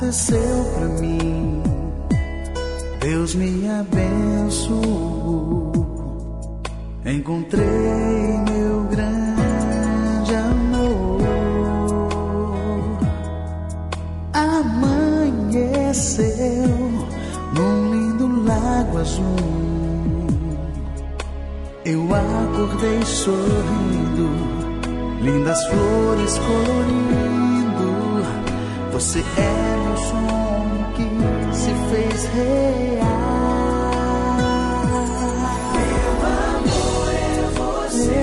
aconteceu pra mim. Deus me abençoou. Encontrei meu grande amor. Amanheceu num lindo lago azul. Eu acordei sorrindo, lindas flores colorindo. Você é meu sonho que se fez real. Meu amor é você,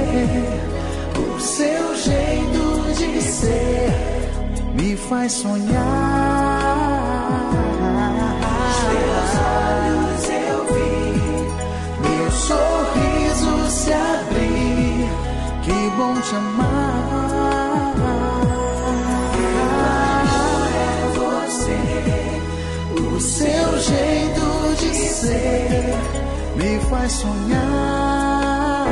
o seu jeito de ser me faz sonhar. Os teus olhos eu vi, meu sorriso se abrir. Que bom te amar. O seu jeito de ser me faz sonhar.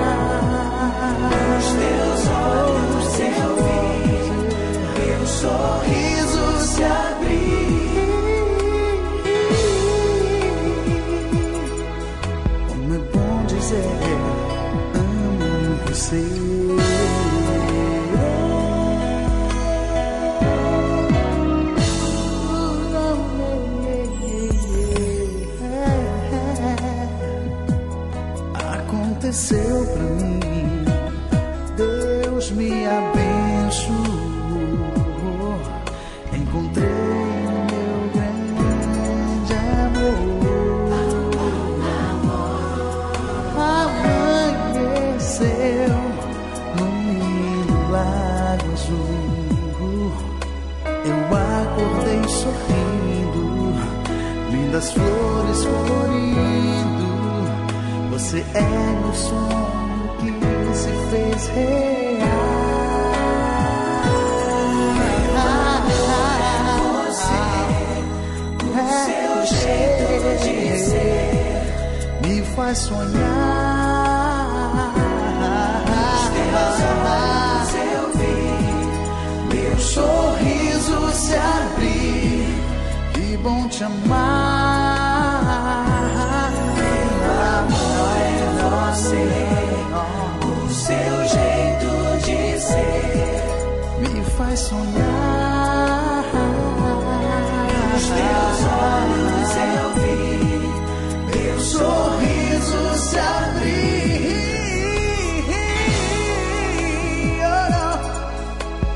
Os teus olhos eu vi, meu sorriso se abrir. Como é bom dizer amo você. Aconteceu pra mim, Deus me abençoou. Encontrei meu grande amor. Amanheceu num lindo lago azul. Eu acordei sorrindo, lindas flores colorindo. Você é meu sonho que se fez real. Você, o seu jeito de ser me faz sonhar. Os teus olhos eu vi, meu sorriso se abrir. Que bom te amar. O seu jeito de ser me faz sonhar. Os teus olhos eu vi, meu sorriso se abrir.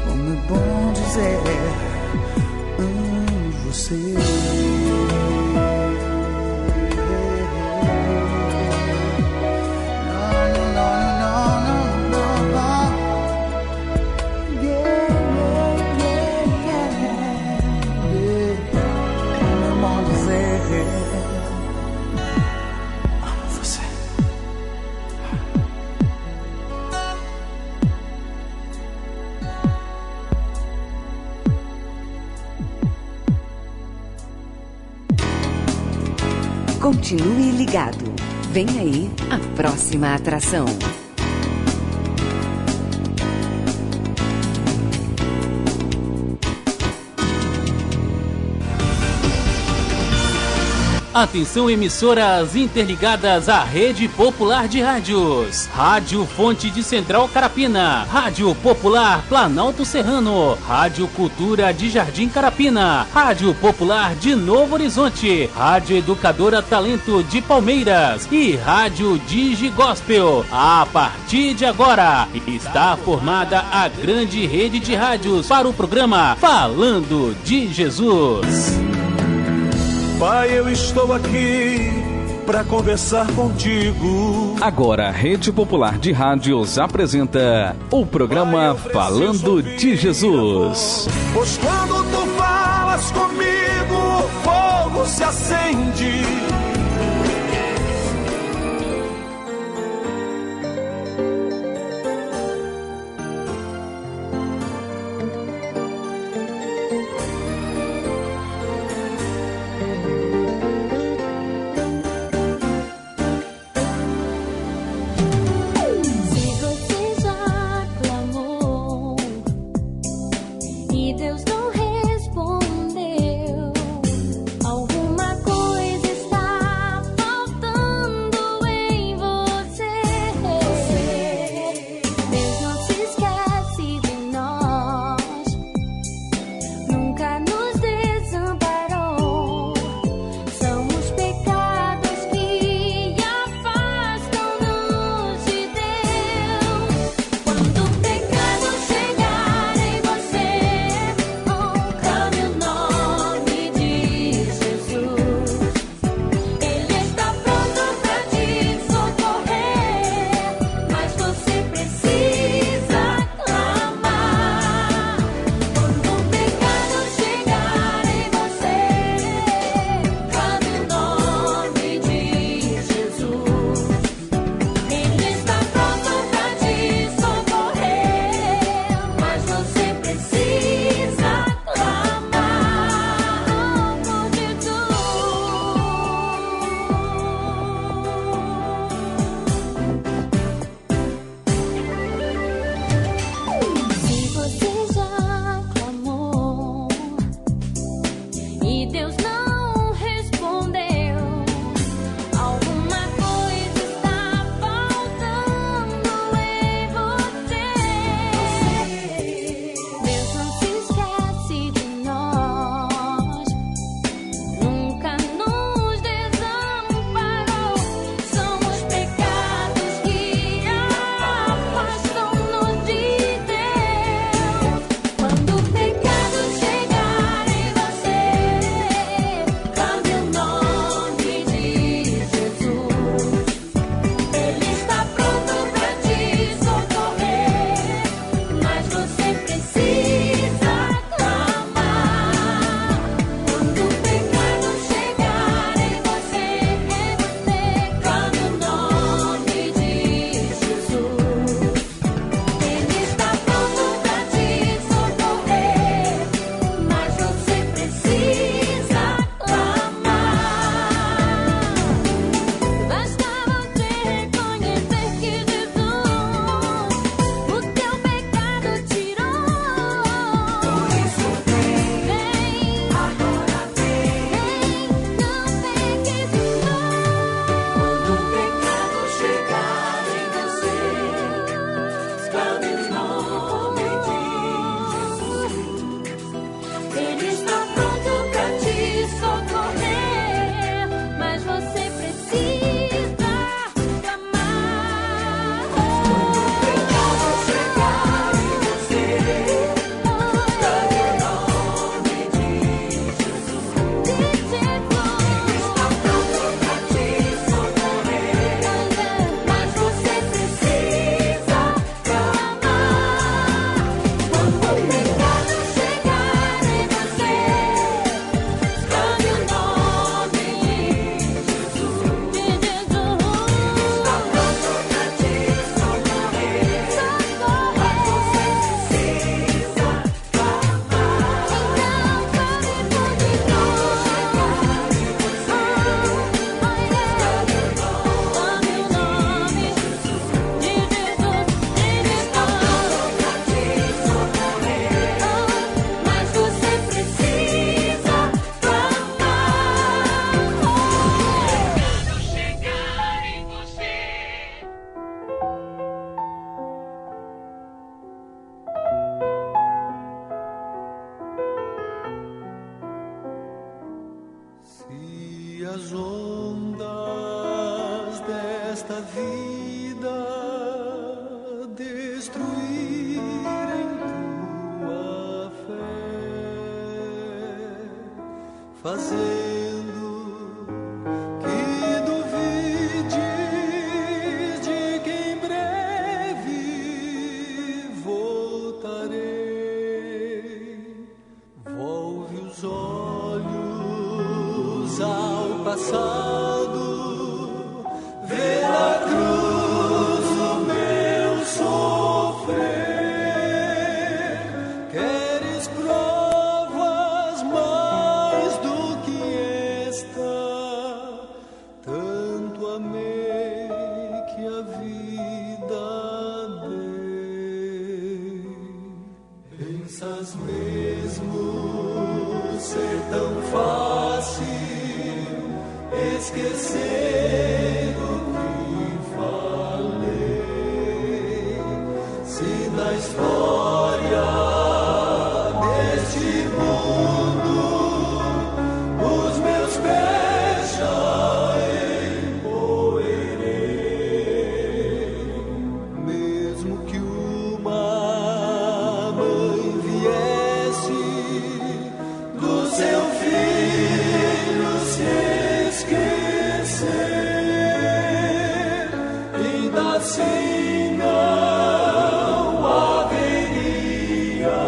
Como é bom dizer amo você. Continue ligado. Vem aí a próxima atração. Atenção, emissoras interligadas à Rede Popular de Rádios. Rádio Fonte de Central Carapina, Rádio Popular Planalto Serrano, Rádio Cultura de Jardim Carapina, Rádio Popular de Novo Horizonte, Rádio Educadora Talento de Palmeiras e Rádio Digi Gospel. A partir de agora, está formada a grande rede de rádios para o programa Falando de Jesus. Pai, eu estou aqui para conversar contigo. Agora a Rede Popular de Rádios apresenta o programa Falando de Jesus. Pois quando tu falas comigo, o fogo se acende. Deus não respondeu. as ondas desta vida destruírem tua fé, fazendo que duvides de que em breve voltarei. Volve os olhos ao passado, vê na cruz o meu sofrer. Queres provas mais do que esta? Tanto amei que a vida dei. Pensas mesmo ser tão fácil esquecer o que falei? Se na história deste mundo os meus pés já empoeirei, mesmo que uma mãe viesse do seu filho se esquecer, ainda assim não haveria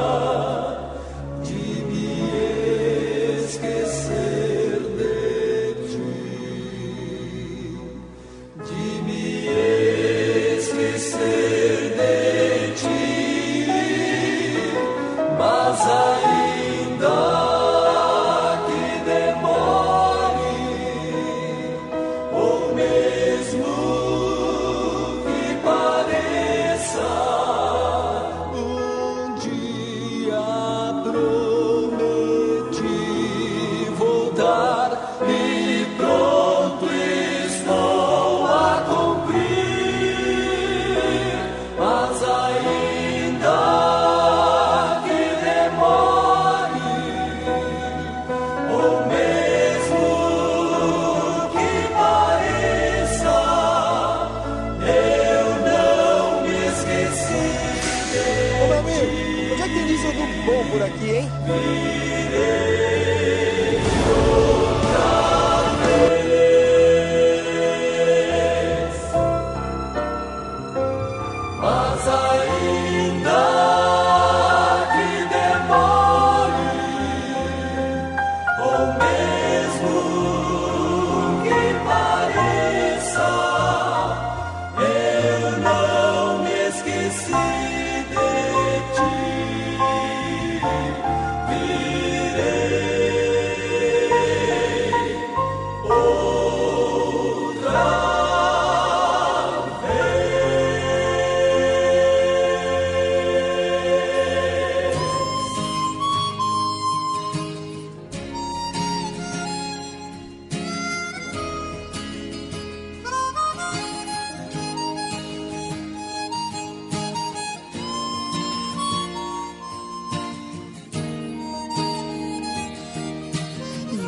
de me esquecer de ti, de me esquecer de ti, mas ainda que demore, ou mesmo que pareça, um dia prometi voltar e pronto estou a cumprir, mas ainda que demore, ou mesmo que pareça, eu não me esqueci de Ô meu amigo, onde é que tem jogo bom por aqui, hein? mas ainda que demore, ou mesmo que pareça, eu não me esqueci de ti. Virei outra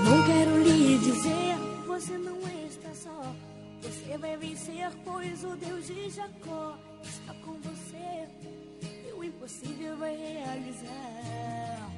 Não quero lhe dizer, você não está só. Você vai vencer, pois o Deus de Jacó está com você. E o impossível vai realizar.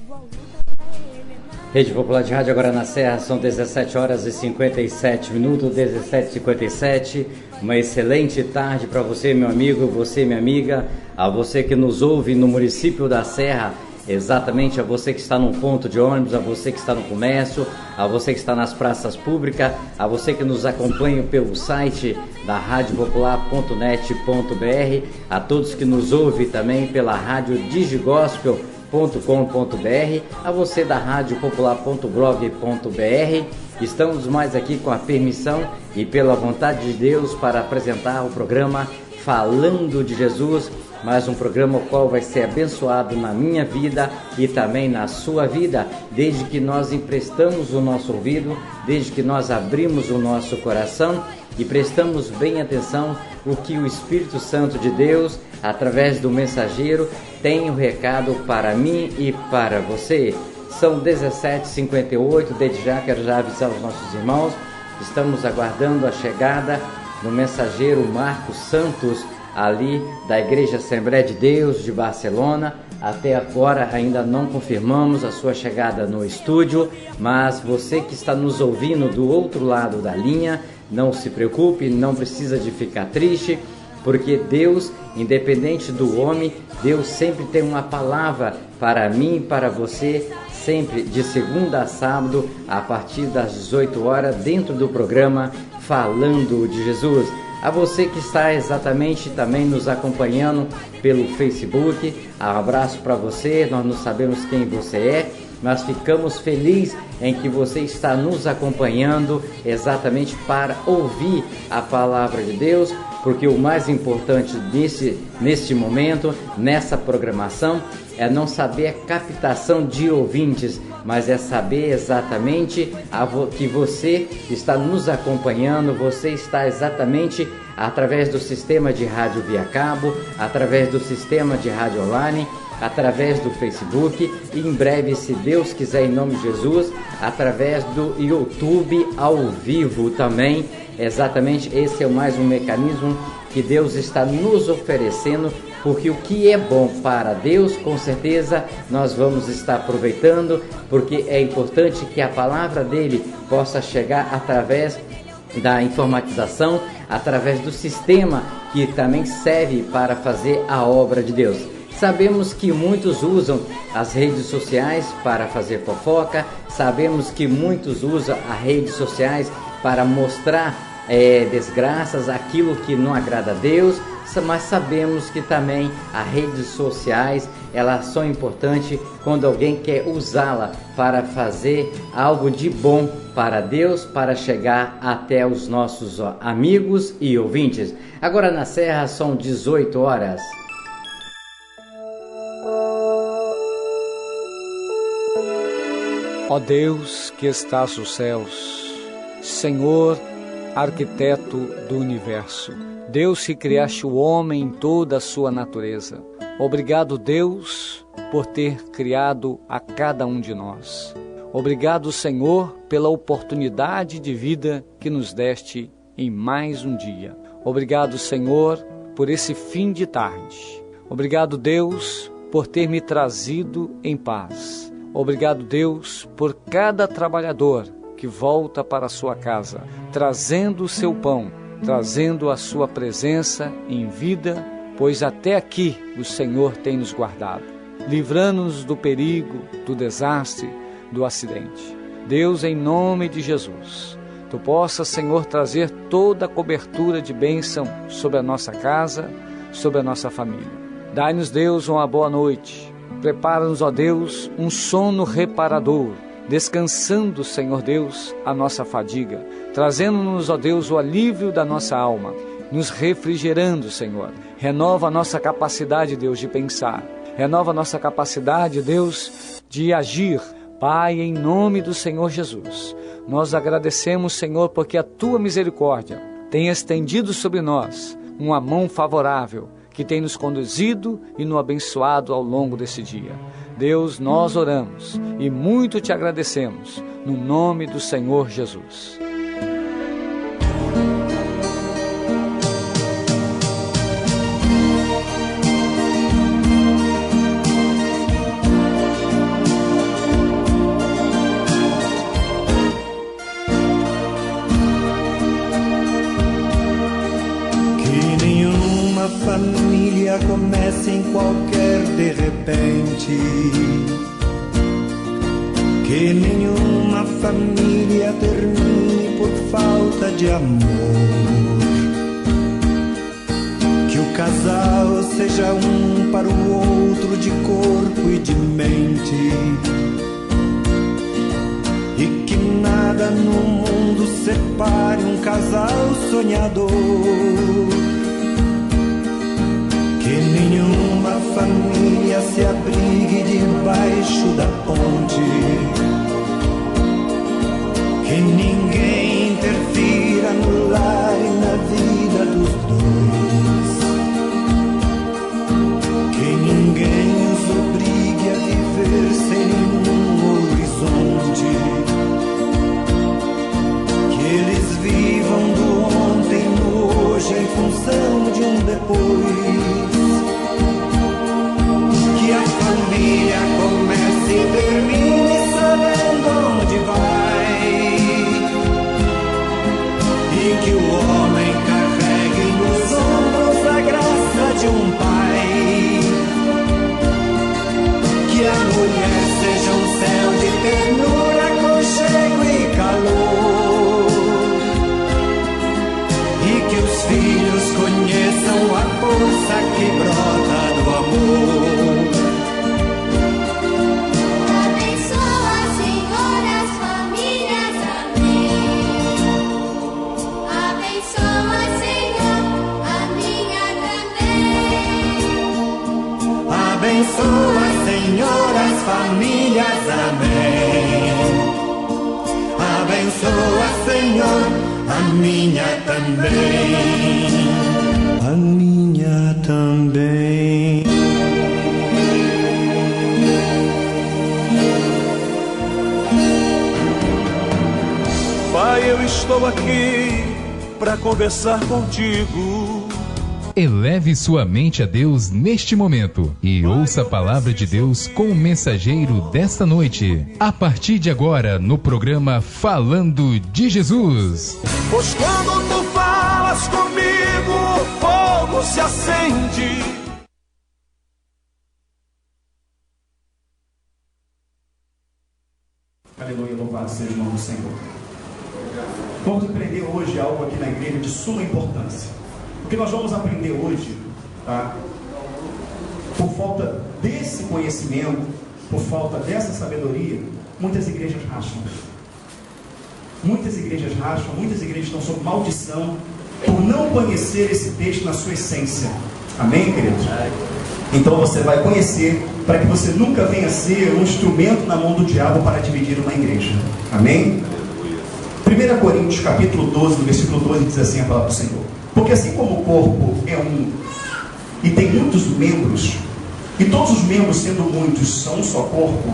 Tua luta pra ele na Rede Popular de Rádio agora na Serra, são 17 horas e 57 minutos, 17h57. Uma excelente tarde para você, meu amigo, você, minha amiga, a você que nos ouve no município da Serra, exatamente a você que está num ponto de ônibus, a você que está no comércio, a você que está nas praças públicas, a você que nos acompanha pelo site da radiopopular.net.br, a todos que nos ouvem também pela rádio digigospel.com.br, a você da radiopopular.blog.br. Estamos mais aqui com a permissão e pela vontade de Deus para apresentar o programa Falando de Jesus, mais um programa o qual vai ser abençoado na minha vida e também na sua vida, desde que nós emprestamos o nosso ouvido, desde que nós abrimos o nosso coração e prestamos bem atenção o que o Espírito Santo de Deus, através do mensageiro, tem o recado para mim e para você. São 17h58, desde já quero avisar os nossos irmãos, estamos aguardando a chegada do mensageiro Marcos Santos, ali da Igreja Assembleia de Deus de Barcelona. Até agora ainda não confirmamos a sua chegada no estúdio, mas você que está nos ouvindo do outro lado da linha, não se preocupe, não precisa de ficar triste, porque Deus, independente do homem, Deus sempre tem uma palavra para mim e para você, sempre de segunda a sábado, a partir das 18 horas, dentro do programa Falando de Jesus. A você que está exatamente também nos acompanhando pelo Facebook, um abraço para você. Nós não sabemos quem você é, mas ficamos felizes em que você está nos acompanhando exatamente para ouvir a palavra de Deus, porque o mais importante neste momento, nessa programação, é não saber a captação de ouvintes, mas é saber exatamente que você está nos acompanhando, você está exatamente através do sistema de rádio via cabo, através do sistema de rádio online, através do Facebook e em breve, se Deus quiser, em nome de Jesus, através do YouTube ao vivo também. Exatamente, esse é mais um mecanismo que Deus está nos oferecendo, porque o que é bom para Deus, com certeza nós vamos estar aproveitando, porque é importante que a palavra dele possa chegar através da informatização, através do sistema que também serve para fazer a obra de Deus. Sabemos que muitos usam as redes sociais para fazer fofoca, sabemos que muitos usam as redes sociais para mostrar desgraças, aquilo que não agrada a Deus, mas sabemos que também as redes sociais, elas são importantes quando alguém quer usá-la para fazer algo de bom para Deus, para chegar até os nossos amigos e ouvintes. Agora na Serra são 18 horas. Ó Deus que estás nos céus, Senhor, arquiteto do universo, Deus que criaste o homem em toda a sua natureza. Obrigado, Deus, por ter criado a cada um de nós. Obrigado, Senhor, pela oportunidade de vida que nos deste em mais um dia. Obrigado, Senhor, por esse fim de tarde. Obrigado, Deus, por ter me trazido em paz. Obrigado, Deus, por cada trabalhador que volta para a sua casa, trazendo o seu pão, trazendo a sua presença em vida, pois até aqui o Senhor tem nos guardado, livrando-nos do perigo, do desastre, do acidente. Deus, em nome de Jesus, Tu possas, Senhor, trazer toda a cobertura de bênção sobre a nossa casa, sobre a nossa família. Dai-nos, Deus, uma boa noite. Prepara-nos, ó Deus, um sono reparador, descansando, Senhor Deus, a nossa fadiga, trazendo-nos, ó Deus, o alívio da nossa alma, nos refrigerando, Senhor. Renova a nossa capacidade, Deus, de pensar. Renova a nossa capacidade, Deus, de agir. Pai, em nome do Senhor Jesus, nós agradecemos, Senhor, porque a Tua misericórdia tem estendido sobre nós uma mão favorável, que tem nos conduzido e nos abençoado ao longo desse dia. Deus, nós oramos e muito Te agradecemos, no nome do Senhor Jesus. Família comece em qualquer de repente, que nenhuma família termine por falta de amor, que o casal seja um para o outro de corpo e de mente, e que nada no mundo separe um casal sonhador. Que nenhuma família se abrigue debaixo da ponte, que ninguém interfira no lar e na vida dos dois, que ninguém os obrigue a viver sem nenhum família comece e termine sabendo onde vai, e que o homem carregue nos ombros a graça de um pai, que a mulher seja um céu de ternura, aconchego e calor, e que os filhos conheçam a força que brota do amor. Abençoa, Senhor, as famílias, amém. Abençoa, Senhor, a minha também. Abençoa, Senhor, as famílias, amém. Abençoa, Senhor, a minha também. A minha também. Pai, eu estou aqui para conversar contigo. Eleve sua mente a Deus neste momento e ouça a palavra de Deus com o mensageiro desta noite. A partir de agora, no programa Falando de Jesus. Pois quando tu falas comigo, o fogo se acende. Aleluia, louvado seja o nome do Senhor. Vamos aprender hoje algo aqui na igreja de suma importância. O que nós vamos aprender hoje, tá? Por falta desse conhecimento, por falta dessa sabedoria, muitas igrejas racham. Muitas igrejas racham, muitas igrejas estão sob maldição por não conhecer esse texto na sua essência. Amém, queridos? Então você vai conhecer para que você nunca venha ser um instrumento na mão do diabo para dividir uma igreja. Amém? 1 Coríntios capítulo 12, no versículo 12, diz assim a palavra do Senhor: porque assim como o corpo é um e tem muitos membros, e todos os membros, sendo muitos, são um só corpo,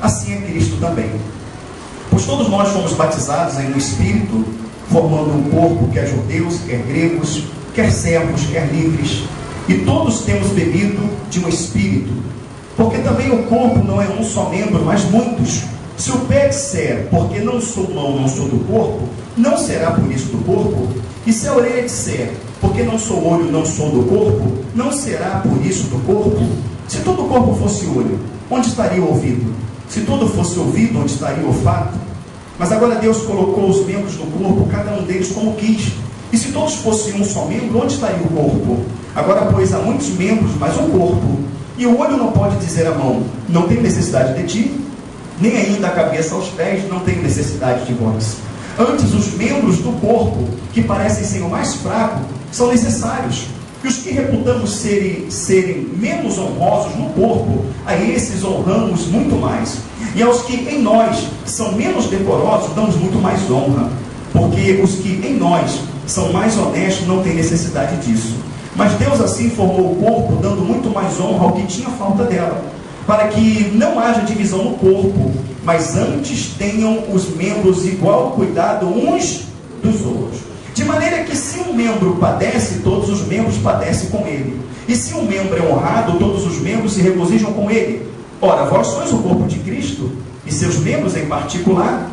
assim é Cristo também. Pois todos nós fomos batizados em um Espírito, formando um corpo, quer judeus, quer gregos, quer servos, quer livres, e todos temos bebido de um Espírito. Porque também o corpo não é um só membro, mas muitos. Se o pé disser, porque não sou mão, não sou do corpo, não será por isso do corpo. E se a orelha disser, porque não sou olho, não sou do corpo, não será por isso do corpo. Se todo o corpo fosse olho, onde estaria o ouvido? Se tudo fosse ouvido, onde estaria o olfato? Mas agora Deus colocou os membros do corpo, cada um deles como quis. E se todos fossem um só membro, onde estaria o corpo? Agora, pois, há muitos membros, mas um corpo. E o olho não pode dizer à mão, não tenho necessidade de ti, nem ainda a cabeça aos pés, não tenho necessidade de vós. Antes, os membros do corpo, que parecem ser o mais fraco, são necessários. E os que reputamos serem menos honrosos no corpo, a esses honramos muito mais. E aos que em nós são menos decorosos, damos muito mais honra. Porque os que em nós são mais honestos não têm necessidade disso. Mas Deus assim formou o corpo, dando muito mais honra ao que tinha falta dela, para que não haja divisão no corpo, mas antes tenham os membros igual cuidado uns dos outros. De maneira que se um membro padece, todos os membros padecem com ele. E se um membro é honrado, todos os membros se regozijam com ele. Ora, vós sois o corpo de Cristo, e seus membros em particular.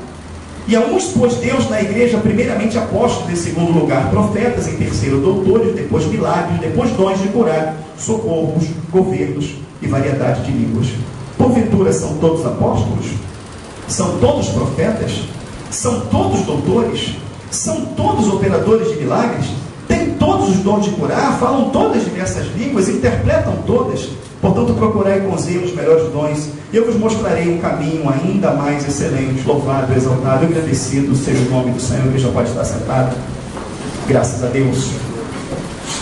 E a uns pôs Deus na igreja, primeiramente apóstolos, em segundo lugar profetas, em terceiro doutores, depois milagres, depois dons de curar, socorros, governos e variedade de línguas. Porventura são todos apóstolos? São todos profetas? São todos doutores? São todos operadores de milagres? Têm todos os dons de curar? Falam todas diversas línguas? Interpretam todas? Portanto, procurai com zelo os melhores dons, e eu vos mostrarei um caminho ainda mais excelente. Louvado, exaltado, agradecido seja o nome do Senhor, que já pode estar sentado. Graças a Deus.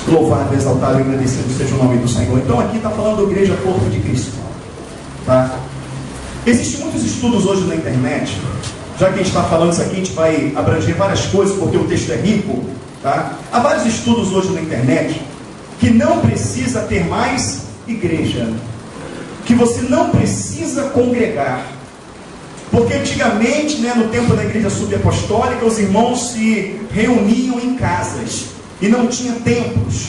Louvado, exaltado, agradecido seja o nome do Senhor. Então aqui está falando da igreja corpo de Cristo. Tá? Existem muitos estudos hoje na internet. Já que a gente está falando isso aqui, a gente vai abranger várias coisas, porque o texto é rico. Tá? Há vários estudos hoje na internet que não precisa ter mais igreja, que você não precisa congregar, porque antigamente, no tempo da igreja subapostólica, os irmãos se reuniam em casas e não tinha templos.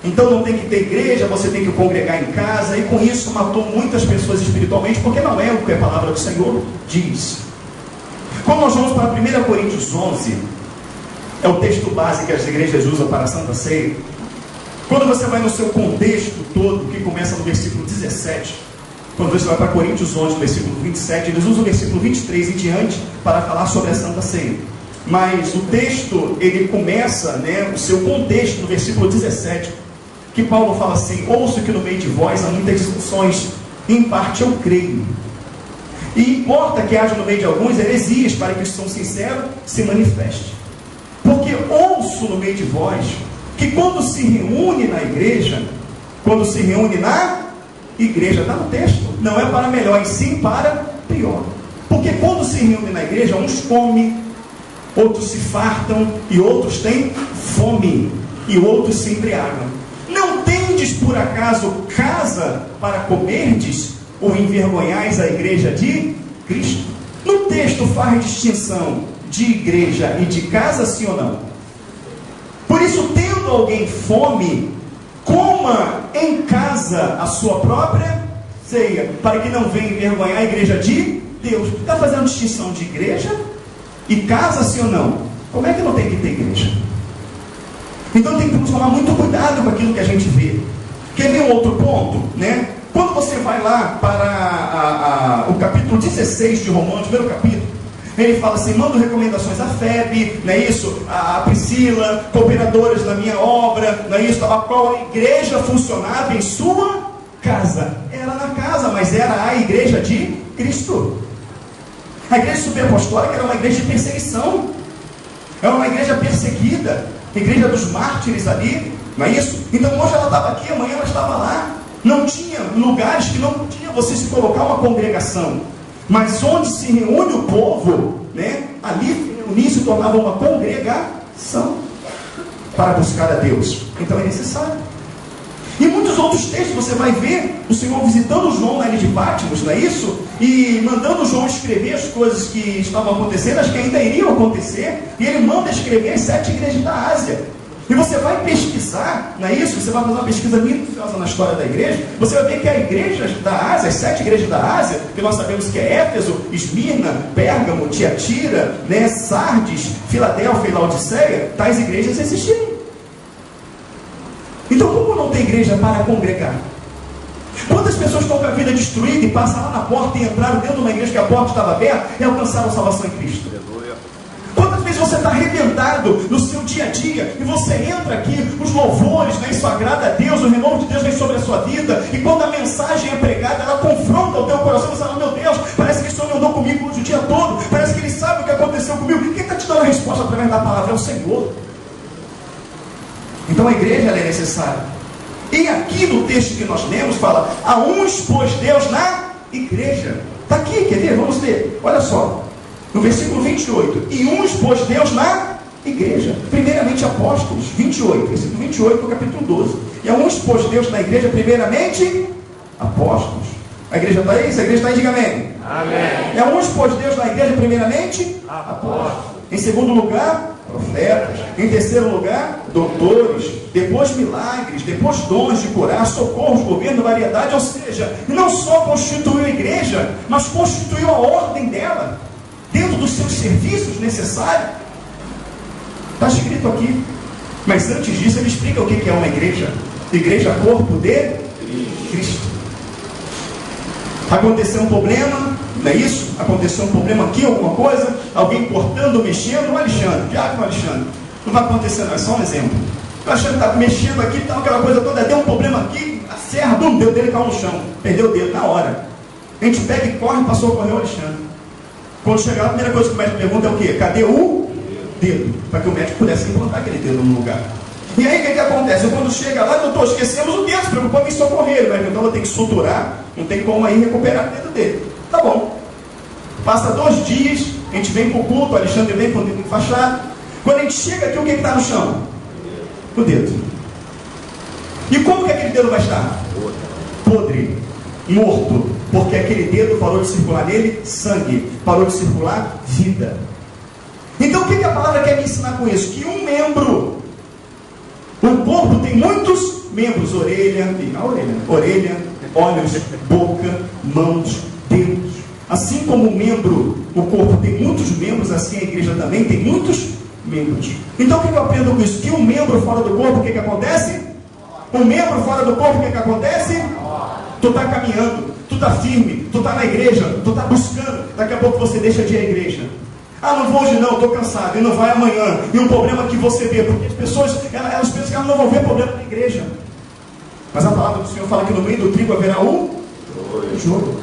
Então não tem que ter igreja, você tem que congregar em casa, e com isso matou muitas pessoas espiritualmente, porque não é o que a palavra do Senhor diz. Quando nós vamos para 1 Coríntios 11, é o texto base que as igrejas usam para a Santa Ceia. Quando você vai no seu contexto todo, que começa no versículo 17, quando você vai para Coríntios 11, versículo 27, eles usam o versículo 23 em diante para falar sobre a Santa Ceia. Mas o texto, ele começa, o seu contexto no versículo 17, que Paulo fala assim: ouço que no meio de vós há muitas discussões, em parte eu creio. E importa que haja no meio de alguns heresias, para que os que são sinceros se manifeste. Porque ouço no meio de vós, que quando se reúne na igreja, está no texto, não é para melhor, e sim para pior. Porque quando se reúne na igreja, uns comem, outros se fartam, e outros têm fome, e outros se embriagam. Não tendes por acaso casa para comerdes, ou envergonhais a igreja de Cristo? No texto faz distinção de igreja e de casa, sim ou não? Por isso, tendo alguém fome, coma em casa a sua própria ceia, para que não venha envergonhar a igreja de Deus. Está fazendo distinção de igreja e casa, sim ou não? Como é que não tem que ter igreja? Então tem que tomar muito cuidado com aquilo que a gente vê. Quer ver um outro ponto? Quando você vai lá para o capítulo 16 de Romanos, primeiro capítulo, ele fala assim: mando recomendações a Febe, não é isso? A Priscila, cooperadoras na minha obra, não é isso? A qual a igreja funcionava em sua casa. Era na casa, mas era a igreja de Cristo. A igreja superapostólica era uma igreja de perseguição, era uma igreja perseguida, a igreja dos mártires ali, não é isso? Então hoje ela estava aqui, amanhã ela estava lá. Não tinha lugares que não podia você se colocar uma congregação, mas onde se reúne o povo, ali reunir se tornava uma congregação para buscar a Deus. Então é necessário. E muitos outros textos você vai ver o Senhor visitando João na ilha de Patmos, não é isso? E mandando João escrever as coisas que estavam acontecendo, as que ainda iriam acontecer, e ele manda escrever as 7 igrejas da Ásia. E você vai pesquisar, não é isso? Você vai fazer uma pesquisa minuciosa na história da igreja, você vai ver que a igreja da Ásia, as 7 igrejas da Ásia, que nós sabemos que é Éfeso, Esmirna, Pérgamo, Tiatira, Sardes, Filadélfia e Laodiceia, tais igrejas existiam. Então como não tem igreja para congregar? Quantas pessoas estão com a vida destruída e passam lá na porta e entraram dentro de uma igreja que a porta estava aberta e alcançaram a salvação em Cristo? Quantas vezes você está arrebentado no seu dia a dia e você entra aqui, os louvores, isso agrada a Deus, o renovo de Deus vem sobre a sua vida, e quando a mensagem é pregada, ela confronta o teu coração, você fala: meu Deus, parece que o Senhor andou comigo hoje o dia todo, parece que Ele sabe o que aconteceu comigo. Quem está te dando a resposta através da palavra? É o Senhor. Então a igreja ela é necessária. E aqui no texto que nós lemos fala: a uns pôs Deus na igreja. Está aqui, quer ver? Vamos ler. Olha só, no versículo 28. E uns pôs Deus na igreja, primeiramente apóstolos. 28, versículo 28 do capítulo 12. E a uns pôs Deus na igreja, primeiramente apóstolos. A igreja está aí? Se a igreja está aí, diga amém. Amém. E a uns pôs Deus na igreja, primeiramente apóstolos. Em segundo lugar, profetas. Em terceiro lugar, doutores. Depois milagres. Depois dons de curar, socorros, governo, variedade. Ou seja, não só constituiu a igreja, mas constituiu a ordem dela, dentro dos seus serviços necessários. Está escrito aqui. Mas antes disso ele explica o que é uma igreja. Igreja, corpo de Cristo. Aconteceu um problema, não é isso? Aconteceu um problema aqui, alguma coisa, alguém cortando, mexendo, o Alexandre, diácono Alexandre. Não vai acontecer, não, é só um exemplo. O Alexandre está mexendo aqui, tal, aquela coisa toda, deu um problema aqui, a serra, o dedo dele caiu no chão, perdeu o dedo na hora. A gente pega e corre, passou a correr o Alexandre. Quando chegar, a primeira coisa que o médico pergunta é o quê? Cadê o dedo? Para que o médico pudesse implantar aquele dedo no lugar. E aí o que acontece? Quando chega lá, doutor, esquecemos o dedo, se preocupamos em socorrer, mas então vou ter que suturar, não tem como aí recuperar o dedo dele. Tá bom. Passa 2 dias, a gente vem para o culto, o Alexandre vem com o dedo enfaixado. Quando a gente chega aqui, o que está no chão? O dedo. E como que aquele dedo vai estar? Podre, morto, porque aquele dedo parou de circular nele sangue, parou de circular vida. Então o que a palavra quer me ensinar com isso? Que um membro, o corpo tem muitos membros, orelha, olhos, boca, mãos, dedos. Assim como o corpo tem muitos membros, assim a igreja também tem muitos membros. Então o que eu aprendo com isso? Que um membro fora do corpo, o que acontece? Um membro fora do corpo, o que acontece? Tu está caminhando, tu está firme, tu está na igreja, tu está buscando. Daqui a pouco você deixa de ir à igreja. Ah, não vou hoje não, estou cansado, e não vai amanhã. E um problema que você vê, porque as pessoas, elas pensam que elas não vão ver problema na igreja. Mas a palavra do Senhor fala que no meio do trigo haverá o joio.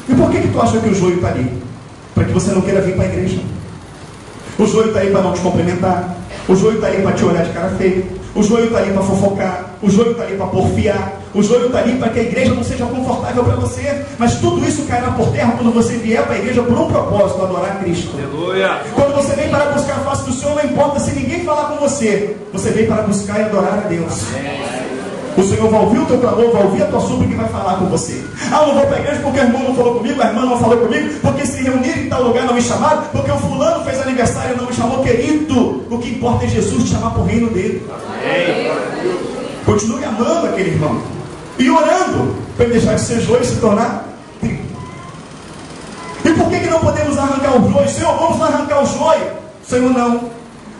E por que tu acha que o joio está ali? Para que você não queira vir para a igreja. O joio está aí para não te cumprimentar. O joio está aí para te olhar de cara feia. O joio está ali para fofocar. O joio está ali para porfiar. O joio está ali para que a igreja não seja confortável para você. Mas tudo isso cairá por terra quando você vier para a igreja por um propósito: adorar Cristo. Aleluia. Quando você vem para buscar a face do Senhor, não importa se ninguém falar com você. Você vem para buscar e adorar a Deus. O Senhor vai ouvir o teu clamor, vai ouvir a tua súplica e vai falar com você. Ah, eu não vou para a igreja porque o irmão não falou comigo, a irmã não falou comigo, porque se reuniram em tal lugar não me chamaram, porque o fulano fez aniversário e não me chamou. Querido, o que importa é Jesus te chamar para o reino dele. Amém. Continue amando aquele irmão e orando para ele deixar de ser joio e se tornar trigo. E por que não podemos arrancar o joio? Senhor, vamos arrancar o joio. Senhor, não,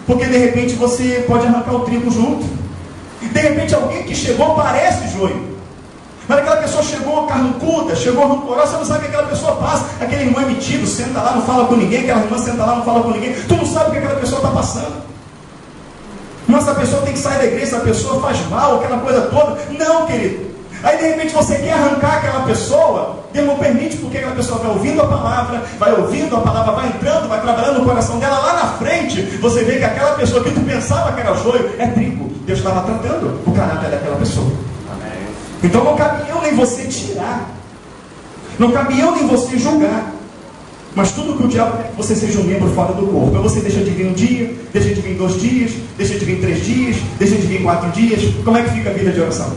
porque de repente você pode arrancar o trigo junto. De repente alguém que chegou parece joio, mas aquela pessoa chegou carrancuda, chegou rancorosa. Você não sabe o que aquela pessoa passa. Aquele irmão é metido, senta lá, não fala com ninguém. Aquela irmã senta lá, não fala com ninguém. Tu não sabe o que aquela pessoa está passando. Mas essa pessoa tem que sair da igreja, essa pessoa faz mal, aquela coisa toda. Não, querido. Aí de repente você quer arrancar aquela pessoa. Deus não permite, porque aquela pessoa vai ouvindo a palavra, vai entrando, vai trabalhando no coração dela. Lá na frente, você vê que aquela pessoa que tu pensava que era joio, é trigo. Deus estava tratando o caráter daquela pessoa. Amém. Então não cabe eu nem você tirar. Não cabe eu nem você julgar. Mas tudo que o diabo quer que você seja um membro fora do corpo. Aí você deixa de vir um dia, deixa de vir 2 dias, deixa de vir 3 dias, deixa de vir 4 dias. Como é que fica a vida de oração?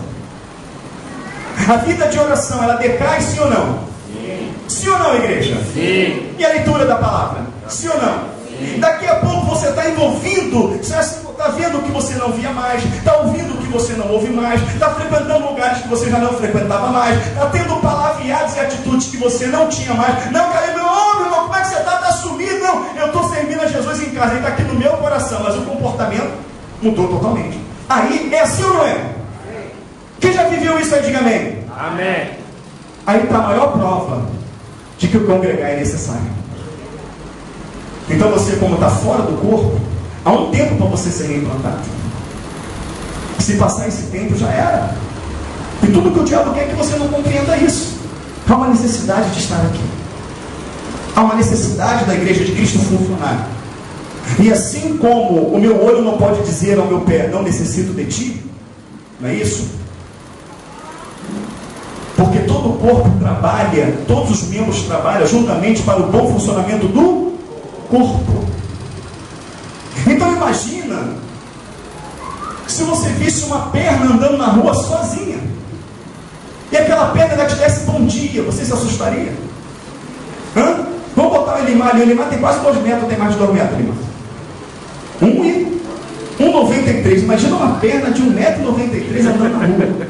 A vida de oração, ela decai, sim ou não? Sim. Sim ou não, igreja? Sim. E a leitura da palavra? Sim ou não? Sim. Daqui a pouco você está envolvido, você está vendo o que você não via mais, está ouvindo o que você não ouve mais, está frequentando lugares que você já não frequentava mais, está tendo palavreados e atitudes que você não tinha mais. Não, cara, meu irmão, como é que você está? Está sumido? Não, eu estou servindo a Jesus em casa, ele está aqui no meu coração, mas o comportamento mudou totalmente. Aí, é assim ou não é? Quem já viveu isso aí, diga amém. Amém. Aí está a maior prova de que o congregar é necessário. Então você, como está fora do corpo, há um tempo para você ser reimplantado. Se passar esse tempo, já era. E tudo que o diabo quer é que você não compreenda isso. Há uma necessidade de estar aqui. Há uma necessidade da igreja de Cristo funcionar. E assim como o meu olho não pode dizer ao meu pé, não necessito de ti, não é isso? Porque todo o corpo trabalha, todos os membros trabalham juntamente para o bom funcionamento do corpo. Então imagina se você visse uma perna andando na rua sozinha, e aquela perna ainda te desse bom dia, você se assustaria? Hã? Vamos botar o Elimar ali. O Elimar tem quase 2 metros, tem mais de 2 metros, Elimar. 1,93. Imagina uma perna de 1,93 m andando na rua.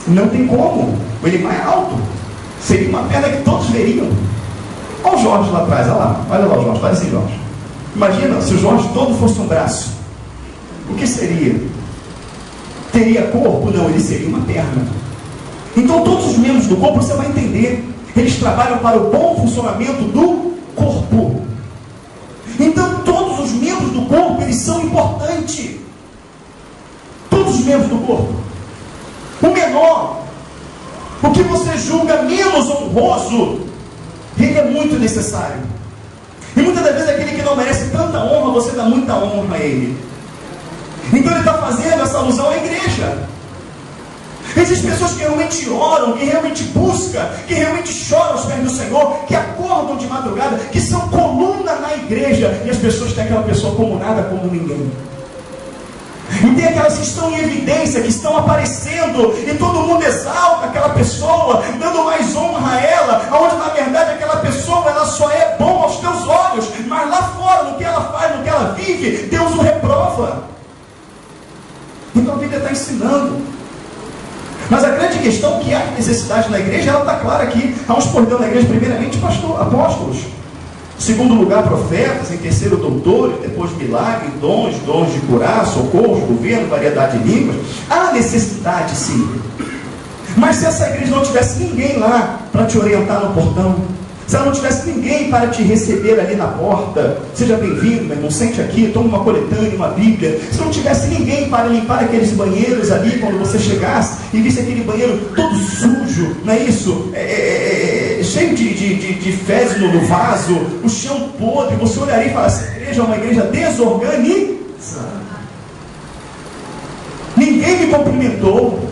Não tem como. O Elimar é alto. Seria uma perna que todos veriam. Olha o Jorge lá atrás, olha lá. Olha lá o Jorge, faz assim, Jorge. Imagina se o Jorge todo fosse um braço. O que seria? Teria corpo? Não, ele seria uma perna. Então todos os membros do corpo, você vai entender, eles trabalham para o bom funcionamento do corpo. Então todos os membros do corpo, eles são importantes. Todos os membros do corpo. O menor, o que você julga menos honroso, ele é muito necessário. E muitas das vezes aquele que não merece tanta honra, você dá muita honra a ele. Então ele está fazendo essa alusão à igreja. Existem pessoas que realmente oram, que realmente buscam, que realmente choram aos pés do Senhor, que acordam de madrugada, que são coluna na igreja, e as pessoas têm aquela pessoa como nada, como ninguém. E tem aquelas que estão em evidência, que estão aparecendo, e todo mundo exalta aquela pessoa, dando mais honra a ela, onde na verdade aquela pessoa, ela só é bom aos teus olhos, mas lá fora, no que ela faz, no que ela vive, Deus o reprova. Então a vida é está ensinando. Mas a grande questão que há necessidade na igreja, ela está clara aqui. Há uns por Deus na igreja, primeiramente apóstolos. Em segundo lugar, profetas. Em terceiro, doutores. Depois, milagres, dons de curar, socorros, governo, variedade de línguas. Há necessidade, sim. Mas se essa igreja não tivesse ninguém lá para te orientar no portão, se ela não tivesse ninguém para te receber ali na porta, seja bem-vindo, meu irmão, sente aqui, toma uma coletânea, uma Bíblia. Se não tivesse ninguém para limpar aqueles banheiros ali, quando você chegasse e visse aquele banheiro todo sujo, não é isso? Cheio de fezes no vaso, o chão podre, você olharia e falaria, essa igreja é uma igreja desorganizada. Ninguém me cumprimentou,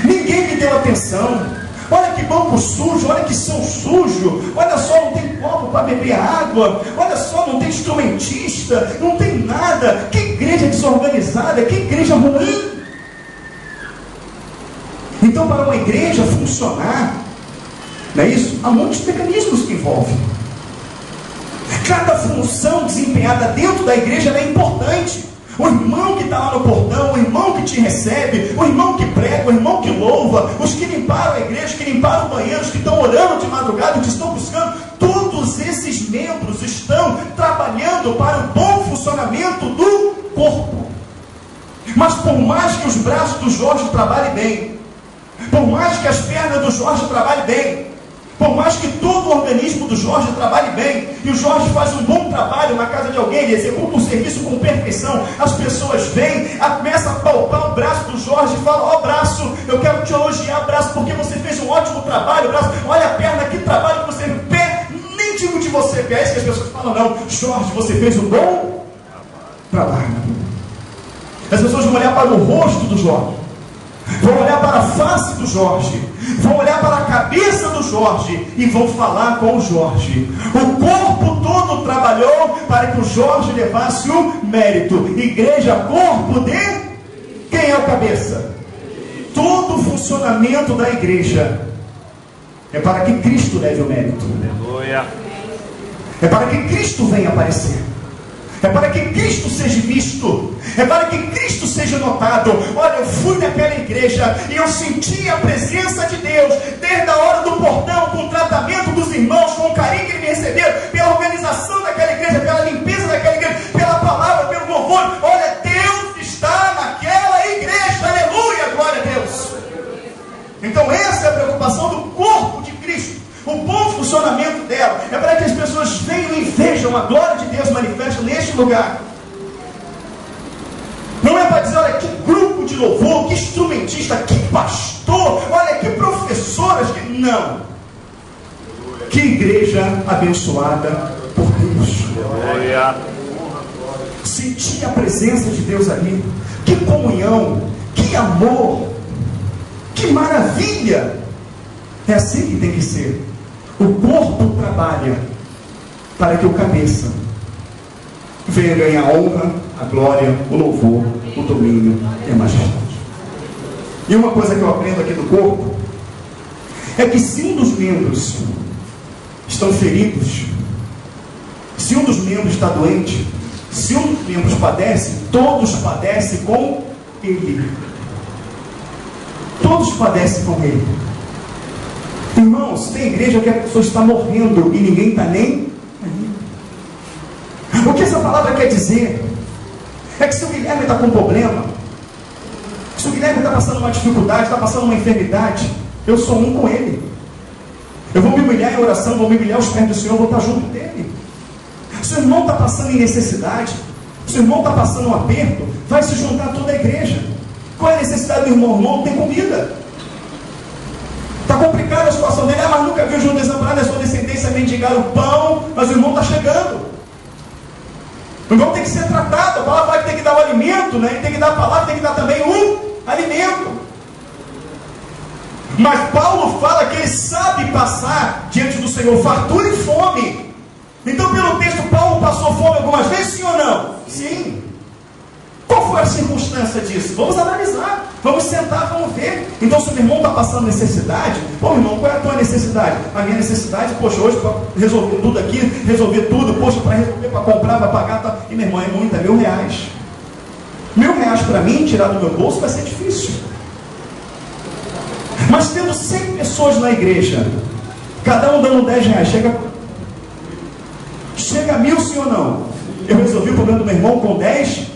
ninguém me deu atenção. Olha que banco sujo, olha que chão sujo, olha só, não tem copo para beber água, olha só, não tem instrumentista, não tem nada. Que igreja desorganizada, que igreja ruim. Então, para uma igreja funcionar, não é isso? Há muitos mecanismos que envolvem. Cada função desempenhada dentro da igreja é importante. O irmão que está lá no portão, o irmão que te recebe, o irmão que prega, o irmão que louva, os que limparam a igreja, que limparam o banheiro, os que estão orando de madrugada, os que estão buscando, todos esses membros estão trabalhando para o bom funcionamento do corpo. Mas por mais que os braços do Jorge trabalhem bem, por mais que as pernas do Jorge trabalhem bem, por mais que todo o organismo do Jorge trabalhe bem, e o Jorge faz um bom trabalho na casa de alguém, ele executa um serviço com perfeição, as pessoas vêm, começam a palpar o braço do Jorge e falam, ó braço, eu quero te elogiar, braço, porque você fez um ótimo trabalho, braço, olha a perna, que trabalho que você fez, pé, nem digo de você, pé, é isso que as pessoas falam, não, Jorge, você fez um bom trabalho. As pessoas vão olhar para o rosto do Jorge, vão olhar para a face do Jorge, vão olhar para a cabeça do Jorge e vão falar com o Jorge. O corpo todo trabalhou para que o Jorge levasse o mérito. Igreja, corpo de quem é o cabeça? Todo o funcionamento da igreja é para que Cristo leve o mérito. É para que Cristo venha aparecer. É para que Cristo seja visto, é para que Cristo seja notado. Olha, eu fui naquela igreja e eu senti a presença de Deus, desde a hora do portão, com o tratamento dos irmãos, com o carinho que eles me receberam, pela organização daquela igreja, pela limpeza daquela igreja, pela palavra, pelo louvor. Olha, Deus está naquela igreja, aleluia, glória a Deus. Então essa é a preocupação do corpo de Cristo. O bom funcionamento dela é para que as pessoas venham e vejam a glória de Deus manifesta neste lugar. Não é para dizer, olha que grupo de louvor, que instrumentista, que pastor, olha que professoras, que... não. Que igreja abençoada por Deus. Sentir a presença de Deus ali, que comunhão, que amor, que maravilha. É assim que tem que ser. O corpo trabalha para que o cabeça venha ganhar a honra, a glória, o louvor, o domínio e a majestade. E uma coisa que eu aprendo aqui do corpo é que se um dos membros estão feridos, se um dos membros está doente, se um dos membros padece, todos padecem com ele. Todos padecem com ele. Irmãos, tem igreja que a pessoa está morrendo e ninguém está nem aí. O que essa palavra quer dizer? É que se o Guilherme está com um problema, se o Guilherme está passando uma dificuldade, está passando uma enfermidade, eu sou um com ele. Eu vou me humilhar em oração, vou me humilhar aos pés do Senhor, vou estar junto dele. Se o irmão está passando em necessidade, se o irmão está passando um aperto, vai se juntar toda a igreja. Qual é a necessidade do irmão? O irmão não tem comida. Está complicada a situação dele, mas nunca viu João desamparado, a sua descendência mendigar o pão, mas o irmão está chegando. O irmão tem que ser tratado, a palavra fala que tem que dar o alimento, né? Ele tem que dar a palavra, tem que dar também o alimento. Mas Paulo fala que ele sabe passar diante do Senhor fartura e fome. Então, pelo texto, Paulo passou fome algumas vezes, sim ou não? Sim. Qual foi a circunstância disso? Vamos analisar, vamos sentar, vamos ver. Então, se o meu irmão está passando necessidade, pô, irmão, qual é a tua necessidade? A minha necessidade, poxa, hoje para resolver tudo aqui, resolver tudo, poxa, para resolver, para comprar, para pagar, tá... e meu irmão, é muito, é R$1.000. R$1.000 para mim, tirar do meu bolso, vai ser difícil. Mas tendo 100 pessoas na igreja, cada um dando R$10, chega a 1.000, sim ou não? Eu resolvi o problema do meu irmão com R$10.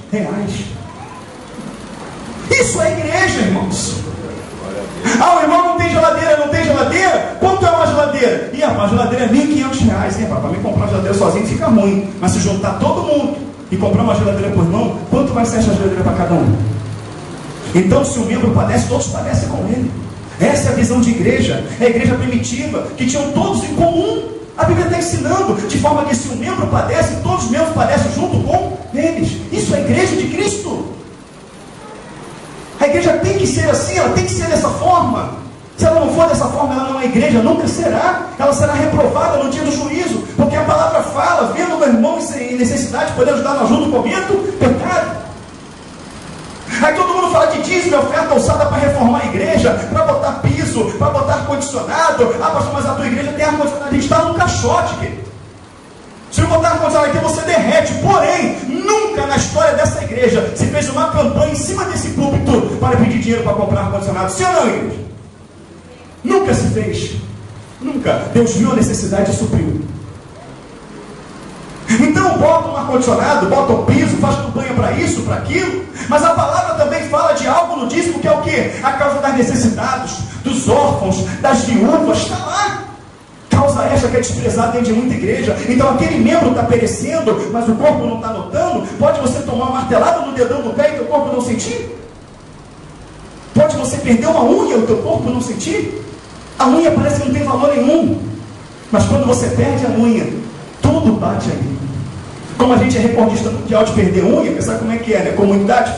Isso é igreja, irmãos. Ah, o irmão não tem geladeira, quanto é uma geladeira? Ih, rapaz, a geladeira é R$1.500. Ih, rapaz, para mim comprar uma geladeira sozinho fica ruim. Mas se juntar todo mundo e comprar uma geladeira por irmão, quanto vai ser essa geladeira para cada um? Então, se o membro padece, todos padecem com ele. Essa é a visão de igreja. É a igreja primitiva, que tinham todos em comum. A Bíblia está ensinando, de forma que se um membro padece, todos os membros padecem junto com eles. Isso é a igreja de Cristo. A igreja tem que ser assim, ela tem que ser dessa forma. Se ela não for dessa forma, ela não é igreja, nunca será. Ela será reprovada no dia do juízo, porque a palavra fala, vendo o meu irmão em necessidade, poder ajudar no ajuda, cometo pecado. Aí todo mundo fala de dízimo, oferta usada para reformar a igreja, para botar piso, para botar ar-condicionado. Ah, pastor, mas a tua igreja tem ar-condicionado. A gente está num caixote, querido. Se eu botar ar-condicionado aqui, você derrete. Porém, nunca na história dessa igreja se fez uma campanha em cima desse púlpito para pedir dinheiro para comprar ar-condicionado. Sim ou não, igreja? Nunca se fez. Nunca. Deus viu a necessidade e supriu. Então bota um ar-condicionado, bota um piso, faz campanha para isso, para aquilo. Mas a palavra também fala de algo no dízimo que é o quê? A causa das necessidades, dos órfãos, das viúvas, está lá. Causa esta que é desprezada dentro de muita igreja. Então aquele membro está perecendo, mas o corpo não está notando. Pode você tomar uma martelada no dedão do pé e teu corpo não sentir? Pode você perder uma unha e o teu corpo não sentir? A unha parece que não tem valor nenhum. Mas quando você perde a unha, tudo bate aí. Como a gente é recordista mundial de perder unha, sabe como é que é, né? Comunidade,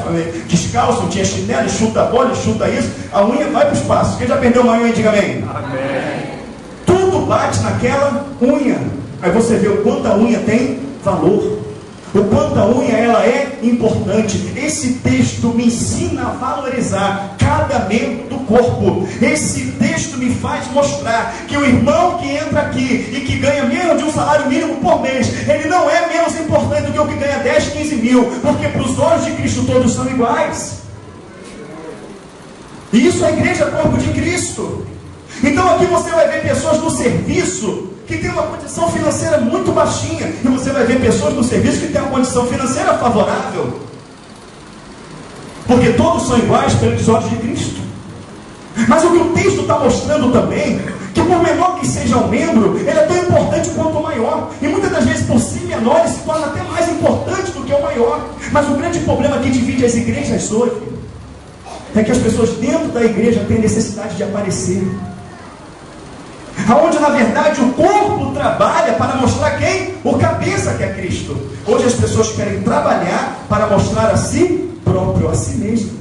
descalço, tinha chinelo, chuta a bola, chuta isso, a unha vai para o espaço. Quem já perdeu uma unha, diga amém. Amém. Tudo bate naquela unha. Aí você vê o quanto a unha tem valor, o quanto a unha ela é importante. Esse texto me ensina a valorizar cada membro do corpo. Esse texto me faz mostrar que o irmão que entra aqui e que ganha menos de um salário mínimo por mês, ele não é menos importante do que o que ganha 10, 15 mil, porque para os olhos de Cristo todos são iguais. E isso é a igreja, corpo de Cristo. Então aqui você vai ver pessoas no serviço que tem uma condição financeira muito baixinha, e você vai ver pessoas no serviço que tem uma condição financeira favorável, porque todos são iguais pelos olhos de Cristo. Mas o que o texto está mostrando também, que por menor que seja o membro, ele é tão importante quanto o maior, e muitas das vezes por si menor ele se torna até mais importante do que o maior. Mas o grande problema que divide as igrejas hoje é que as pessoas dentro da igreja têm necessidade de aparecer, aonde na verdade o corpo trabalha para mostrar quem? O cabeça, que é Cristo. Hoje as pessoas querem trabalhar para mostrar a si próprio, a si mesmo.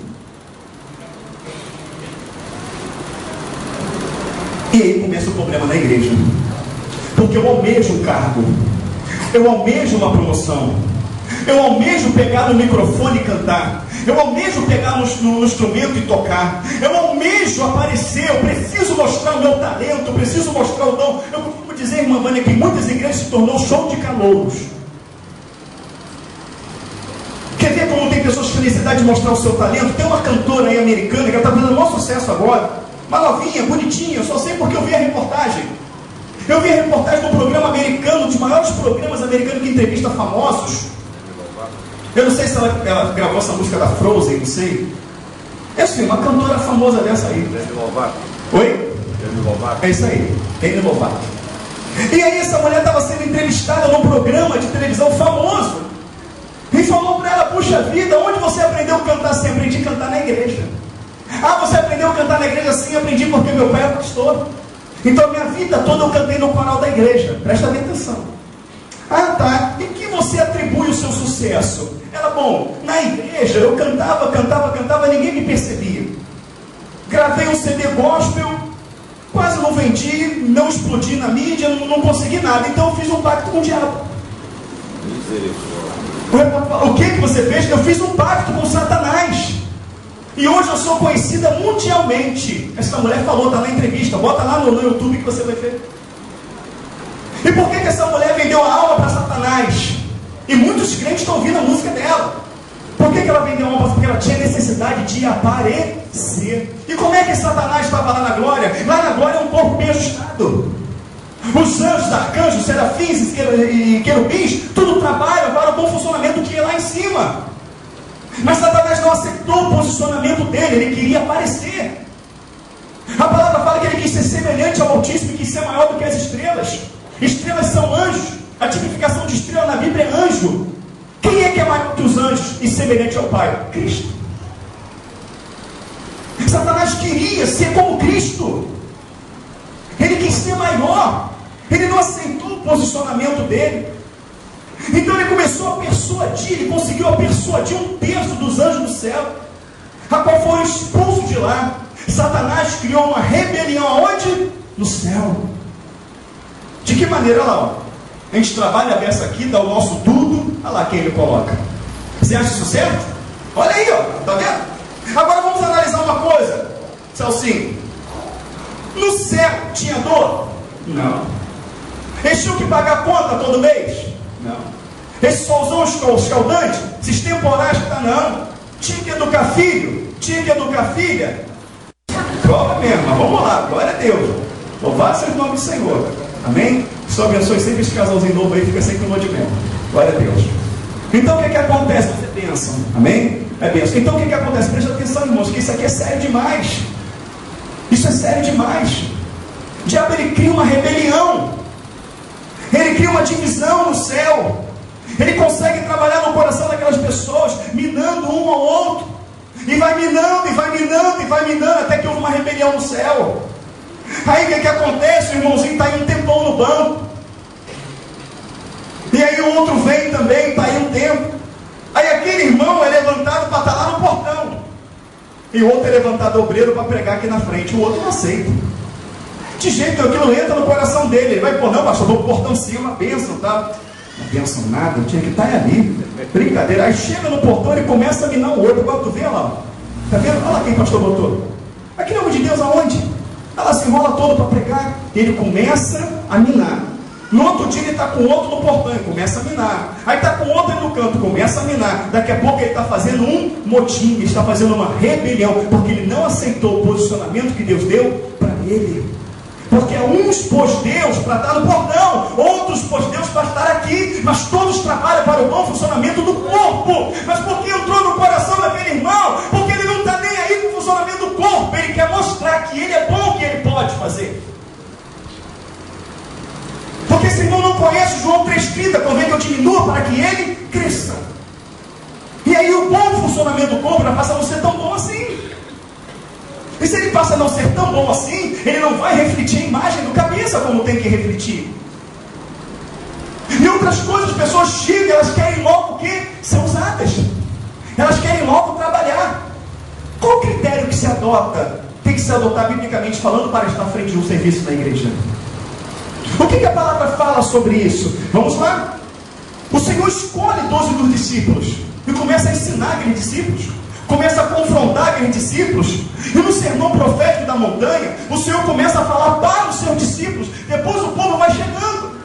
E aí começa o problema na igreja, porque eu almejo um cargo, eu almejo uma promoção, eu almejo pegar no microfone e cantar, eu almejo pegar no instrumento e tocar, eu almejo aparecer, eu preciso mostrar o meu talento, eu preciso mostrar o dom. Eu costumo dizer, irmã Vânia, que em muitas igrejas se tornou show de calouros. Quer ver como tem pessoas que têm necessidade de mostrar o seu talento? Tem uma cantora aí americana que está fazendo o maior sucesso agora, uma novinha, bonitinha, eu só sei porque eu vi a reportagem. Eu vi a reportagem de um programa americano, um dos maiores programas americanos que entrevista famosos. Eu não sei se ela gravou essa música da Frozen, não sei. É assim, uma cantora famosa dessa aí. Demi Lovato. Oi? Demi Lovato. É isso aí, Demi Lovato. E aí essa mulher estava sendo entrevistada num programa de televisão famoso. E falou para ela, puxa vida, onde você aprendeu a cantar assim? Aprendi a cantar na igreja. Ah, você aprendeu a cantar na igreja? Sim, aprendi porque meu pai é pastor. Então minha vida toda eu cantei no coral da igreja. Presta bem atenção. Ah, tá. E que você atribui o seu sucesso? Ela, bom, na igreja eu cantava, ninguém me percebia. Gravei um CD gospel, quase não vendi, não explodi na mídia, não consegui nada. Então eu fiz um pacto com o diabo. O que você fez? Eu fiz um pacto com Satanás. E hoje eu sou conhecida mundialmente. Essa mulher falou, está na entrevista, bota lá no YouTube que você vai ver. E por que essa mulher vendeu a alma para Satanás? E muitos crentes estão ouvindo a música dela, porque que ela vendeu alma? Porque ela tinha necessidade de aparecer. E como é que Satanás estava lá na glória? Lá na glória é um corpo bem ajustado. Os anjos, arcanjos, serafins e querubins, tudo trabalha para o bom funcionamento que é lá em cima. Mas Satanás não aceitou o posicionamento dele, ele queria aparecer. A palavra fala que ele quis ser semelhante ao Altíssimo e quis ser maior do que as estrelas. Estrelas são anjos. A tipificação de estrela na Bíblia é anjo. Quem é que é maior que os anjos e semelhante ao Pai? Cristo. Satanás queria ser como Cristo. Ele quis ser maior. Ele não aceitou o posicionamento dele. Então ele começou a persuadir, ele conseguiu persuadir 1/3 dos anjos do céu, a qual foram expulsos de lá. Satanás criou uma rebelião aonde? No céu. De que maneira? Olha lá, ó. A gente trabalha a beça aqui, dá o nosso tudo, olha lá quem ele coloca. Você acha isso certo? Olha aí, ó, tá vendo? Agora vamos analisar uma coisa, Celcinho. No céu tinha dor? Não. Eles tinham que pagar a conta todo mês? Não. Esse solzão escaldante, esses temporais que tá, não. Tinha que educar filho? Tinha que educar filha? Prova mesmo, mas vamos lá, glória a Deus. Louvado seja o nome do Senhor. Amém? Só abençoe sempre esse casalzinho novo aí, fica sempre no de mel. Glória a Deus. Então o que acontece? É bênção. Amém? É bênção. Então o que acontece? Presta atenção, irmãos, que isso aqui é sério demais. Isso é sério demais. O diabo, ele cria uma rebelião. Ele cria uma divisão no céu. Ele consegue trabalhar no coração daquelas pessoas, minando um ao outro. E vai minando, e vai minando, e vai minando, até que houve uma rebelião no céu. Aí o que acontece? O irmãozinho está aí um tempão no banco. E aí o outro vem também, está aí um tempo. Aí aquele irmão é levantado para estar lá no portão. E o outro é levantado obreiro para pregar aqui na frente. O outro não aceita. De jeito que aquilo entra no coração dele. Ele vai, pô, não, pastor, vou pro portão sim, uma bênção, tá? Uma bênção nada, eu tinha que estar ali. Brincadeira. Aí chega no portão e começa a minar o outro. Agora tu vê lá. Tá vendo? Olha lá quem o pastor botou. Aqui no nome de Deus aonde? Ela se enrola todo para pregar. Ele começa a minar. No outro dia ele está com outro no portão e começa a minar. Aí está com outro no canto, começa a minar. Daqui a pouco ele está fazendo um motim, ele está fazendo uma rebelião, porque ele não aceitou o posicionamento que Deus deu para ele. Porque uns pôs Deus para estar no portão, outros pôs Deus para estar aqui, mas todos trabalham para o bom funcionamento do corpo. Mas por que entrou no coração daquele irmão? Porque ele não está nem aí com o funcionamento do corpo. Ele quer mostrar que ele é bom, que ele pode fazer. Porque esse irmão não conhece João 3,30, convém que eu diminua para que ele cresça. E aí o bom funcionamento do corpo passa a não ser tão bom assim. E se ele passa a não ser tão bom assim, ele não vai refletir a imagem do cabeça como tem que refletir. E outras coisas, as pessoas chegam, elas querem logo o quê? Ser usadas. Elas querem logo trabalhar. Qual o critério que se adota? Tem que se adotar biblicamente falando para estar à frente de um serviço na igreja. O que a palavra fala sobre isso? Vamos lá. O Senhor escolhe 12 dos discípulos e começa a ensinar aqueles discípulos. Começa a confrontar aqueles discípulos. E no sermão profético da montanha, o Senhor começa a falar para os seus discípulos. Depois o povo vai chegando.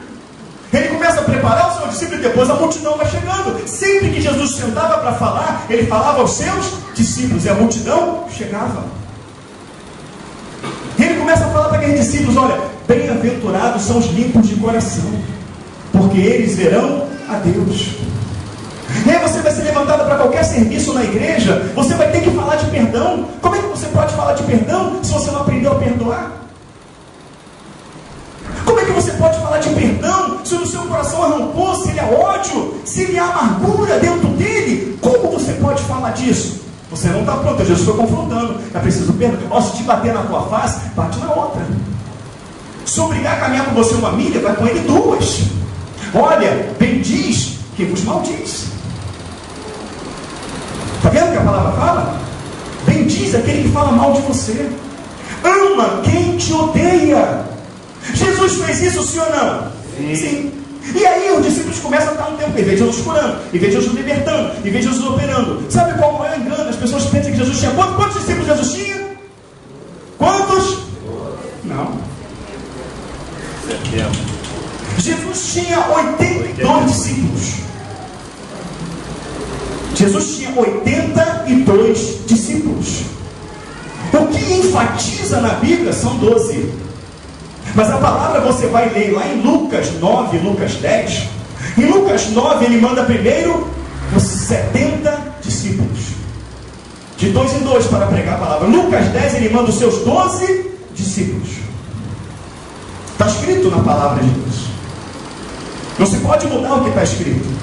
Ele começa a preparar o seu discípulo e depois a multidão vai chegando. Sempre que Jesus sentava para falar, ele falava aos seus discípulos e a multidão chegava. E ele começa a falar para aqueles discípulos: olha, bem-aventurados são os limpos de coração, porque eles verão a Deus. E aí você vai ser levantado para qualquer serviço na igreja, você vai ter que falar de perdão. Como é que você pode falar de perdão se você não aprendeu a perdoar? Como é que você pode falar de perdão se no seu coração há rancor, se ele há ódio, se ele há amargura dentro dele? Como você pode falar disso? Você não está pronto, Jesus foi confrontando. É preciso perdão. Ó, se te bater na tua face, bate na outra. Se obrigar a caminhar com você 1 milha, vai com ele 2. Olha, bendiz quem vos maldiz. Está vendo o que a palavra fala? Bendiz aquele que fala mal de você. Ama quem te odeia. Jesus fez isso, sim ou não? Sim. E aí os discípulos começam a estar um tempo, e vê Jesus curando, e vê Jesus libertando, e vê Jesus operando. Sabe qual é o maior engano? As pessoas pensam que Jesus tinha quantos discípulos Jesus tinha? Quantos? Não. Jesus tinha 82 discípulos. Jesus tinha 82 discípulos. O que enfatiza na Bíblia são 12. Mas a palavra você vai ler lá em Lucas 9, Lucas 10. Em Lucas 9 ele manda primeiro os 70 discípulos. De 2 em 2 para pregar a palavra. Lucas 10 ele manda os seus 12 discípulos. Está escrito na palavra de Deus. Não se pode mudar o que está escrito.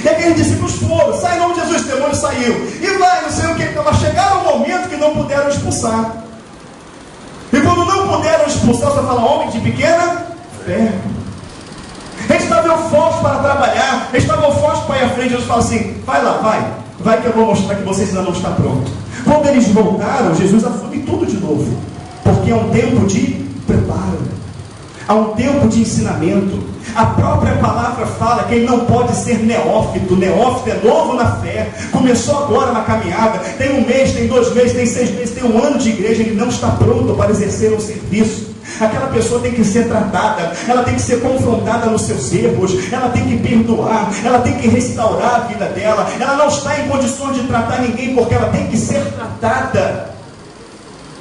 E aqueles discípulos foram, sai em nome de Jesus, o demônio saiu. E vai, não sei o que, mas chegaram um momento que não puderam expulsar. E quando não puderam expulsar, você fala, homem de pequena fé. Eles estavam fortes para trabalhar, eles estavam fortes para ir à frente. Jesus fala assim, vai lá, vai que eu vou mostrar que vocês ainda não estão prontos. Quando eles voltaram, Jesus afluiu tudo de novo. Porque é um tempo de preparo. Há um tempo de ensinamento. A própria palavra fala que ele não pode ser neófito. Neófito é novo na fé. Começou agora na caminhada. Tem 1 mês, tem 2 meses, tem 6 meses, tem 1 ano de igreja. Ele não está pronto para exercer um serviço. Aquela pessoa tem que ser tratada. Ela tem que ser confrontada nos seus erros. Ela tem que perdoar. Ela tem que restaurar a vida dela. Ela não está em condições de tratar ninguém porque ela tem que ser tratada.